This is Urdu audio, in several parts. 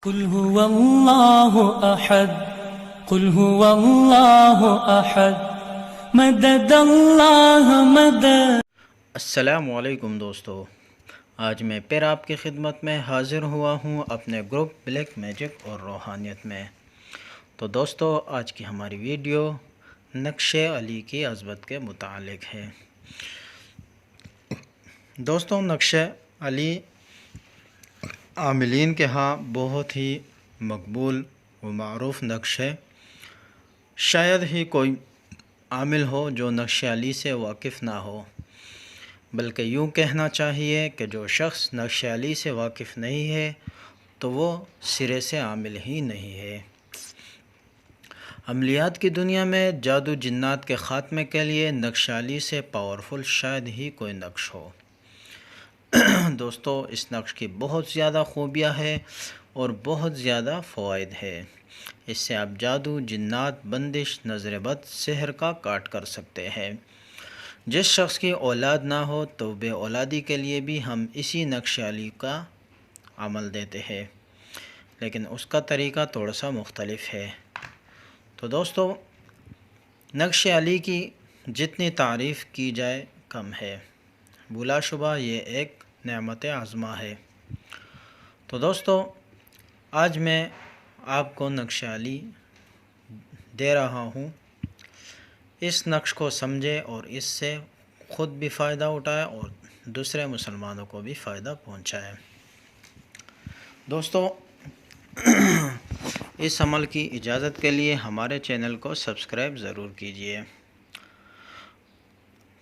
قل هو الله أحد قل هو الله أحد مدد اللہ مدد۔ السلام علیکم دوستو، آج میں پھر آپ کی خدمت میں حاضر ہوا ہوں اپنے گروپ بلیک میجک اور روحانیت میں۔ تو دوستو، آج کی ہماری ویڈیو نقش علی کی عظمت کے متعلق ہے۔ دوستو، نقش علی عاملین کے ہاں بہت ہی مقبول و معروف نقش ہے۔ شاید ہی کوئی عامل ہو جو نقش علی سے واقف نہ ہو، بلکہ یوں کہنا چاہیے کہ جو شخص نقش علی سے واقف نہیں ہے تو وہ سرے سے عامل ہی نہیں ہے۔ عملیات کی دنیا میں جادو جنات کے خاتمے کے لیے نقش علی سے پاورفل شاید ہی کوئی نقش ہو۔ دوستو، اس نقش کی بہت زیادہ خوبیاں ہیں اور بہت زیادہ فوائد ہے۔ اس سے آپ جادو، جنات، بندش، نظر بد، سحر کا کاٹ کر سکتے ہیں۔ جس شخص کی اولاد نہ ہو تو بے اولادی کے لیے بھی ہم اسی نقش علی کا عمل دیتے ہیں، لیکن اس کا طریقہ تھوڑا سا مختلف ہے۔ تو دوستو، نقش علی کی جتنی تعریف کی جائے کم ہے، بلا شبہ یہ ایک نعمت عظمہ ہے۔ تو دوستو، آج میں آپ کو نقش علی دے رہا ہوں۔ اس نقش کو سمجھے اور اس سے خود بھی فائدہ اٹھائے اور دوسرے مسلمانوں کو بھی فائدہ پہنچائے۔ دوستو، اس عمل کی اجازت کے لیے ہمارے چینل کو سبسکرائب ضرور کیجیے۔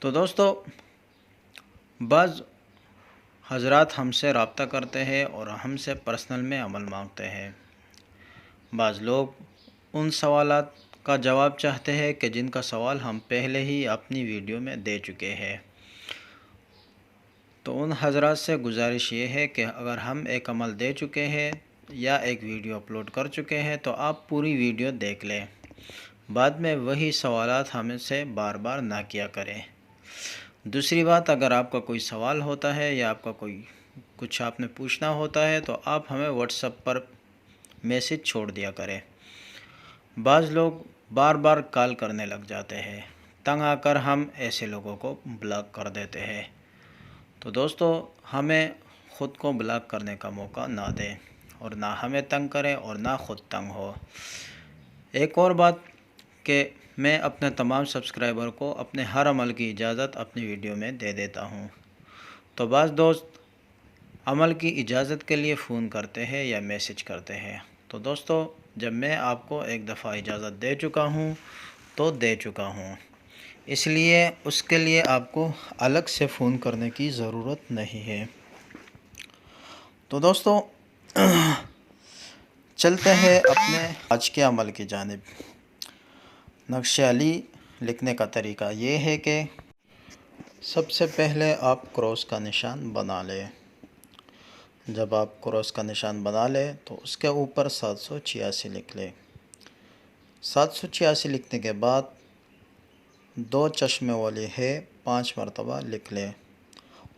تو دوستو، بعض حضرات ہم سے رابطہ کرتے ہیں اور ہم سے پرسنل میں عمل مانگتے ہیں۔ بعض لوگ ان سوالات کا جواب چاہتے ہیں کہ جن کا سوال ہم پہلے ہی اپنی ویڈیو میں دے چکے ہیں۔ تو ان حضرات سے گزارش یہ ہے کہ اگر ہم ایک عمل دے چکے ہیں یا ایک ویڈیو اپلوڈ کر چکے ہیں تو آپ پوری ویڈیو دیکھ لیں، بعد میں وہی سوالات ہمیں سے بار بار نہ کیا کریں۔ دوسری بات، اگر آپ کا کوئی سوال ہوتا ہے یا آپ کا کچھ آپ نے پوچھنا ہوتا ہے تو آپ ہمیں واٹس ایپ پر میسج چھوڑ دیا کریں۔ بعض لوگ بار بار کال کرنے لگ جاتے ہیں، تنگ آ کر ہم ایسے لوگوں کو بلاک کر دیتے ہیں۔ تو دوستو، ہمیں خود کو بلاک کرنے کا موقع نہ دیں اور نہ ہمیں تنگ کریں اور نہ خود تنگ ہو۔ ایک اور بات کہ میں اپنے تمام سبسکرائبر کو اپنے ہر عمل کی اجازت اپنی ویڈیو میں دے دیتا ہوں۔ تو بعض دوست عمل کی اجازت کے لیے فون کرتے ہیں یا میسج کرتے ہیں۔ تو دوستو، جب میں آپ کو ایک دفعہ اجازت دے چکا ہوں تو دے چکا ہوں، اس لیے اس کے لیے آپ کو الگ سے فون کرنے کی ضرورت نہیں ہے۔ تو دوستو، چلتے ہیں اپنے آج کے عمل کی جانب۔ نقش علی لکھنے کا طریقہ یہ ہے کہ سب سے پہلے آپ کراس کا نشان بنا لیں۔ جب آپ کراس کا نشان بنا لیں تو اس کے اوپر 786 لکھ لیں۔ 786 لکھنے کے بعد 2 چشمے والی ہے 5 مرتبہ لکھ لیں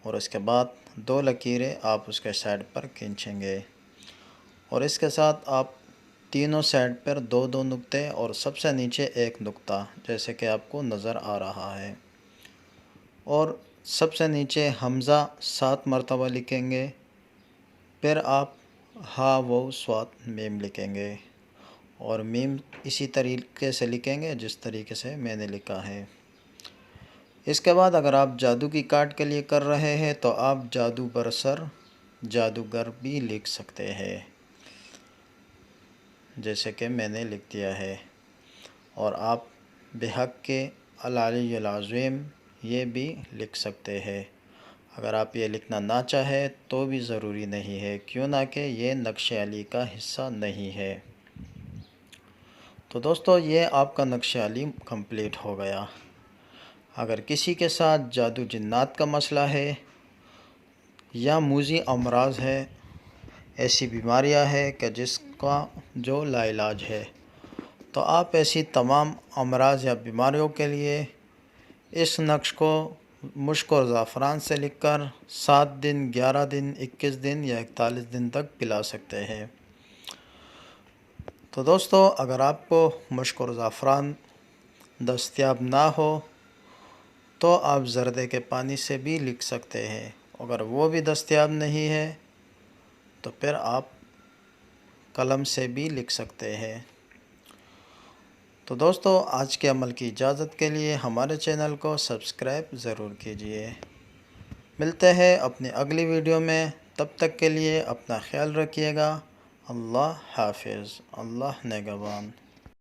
اور اس کے بعد 2 لکیریں آپ اس کے سائڈ پر کھینچیں گے اور اس کے ساتھ آپ تینوں سائڈ پر 2 نقطے اور سب سے نیچے 1 نقطہ، جیسے کہ آپ کو نظر آ رہا ہے، اور سب سے نیچے حمزہ 7 مرتبہ لکھیں گے۔ پھر آپ ہا و صاد میم لکھیں گے اور میم اسی طریقے سے لکھیں گے جس طریقے سے میں نے لکھا ہے۔ اس کے بعد اگر آپ جادو کی کارڈ کے لیے کر رہے ہیں تو آپ جادو برسر، جادوگر بھی لکھ سکتے ہیں، جیسے کہ میں نے لکھ دیا ہے، اور آپ بحق کے العلی العظیم یہ بھی لکھ سکتے ہیں۔ اگر آپ یہ لکھنا نہ چاہیں تو بھی ضروری نہیں ہے، کیوں نہ کہ یہ نقش علی کا حصہ نہیں ہے۔ تو دوستو، یہ آپ کا نقش علی کمپلیٹ ہو گیا۔ اگر کسی کے ساتھ جادو جنات کا مسئلہ ہے یا موذی امراض ہے، ایسی بیماریاں ہیں کہ جس کا جو لا علاج ہے، تو آپ ایسی تمام امراض یا بیماریوں کے لیے اس نقش کو مشک اور زعفران سے لکھ کر 7 دن، 11 دن، 21 دن یا 41 دن تک پلا سکتے ہیں۔ تو دوستو اگر آپ کو مشک اور زعفران دستیاب نہ ہو تو آپ زردے کے پانی سے بھی لکھ سکتے ہیں، اگر وہ بھی دستیاب نہیں ہے تو پھر آپ قلم سے بھی لکھ سکتے ہیں۔ تو دوستو آج کے عمل کی اجازت کے لیے ہمارے چینل کو سبسکرائب ضرور کیجئے۔ ملتے ہیں اپنی اگلی ویڈیو میں، تب تک کے لیے اپنا خیال رکھیے گا۔ اللہ حافظ، اللہ نگہبان۔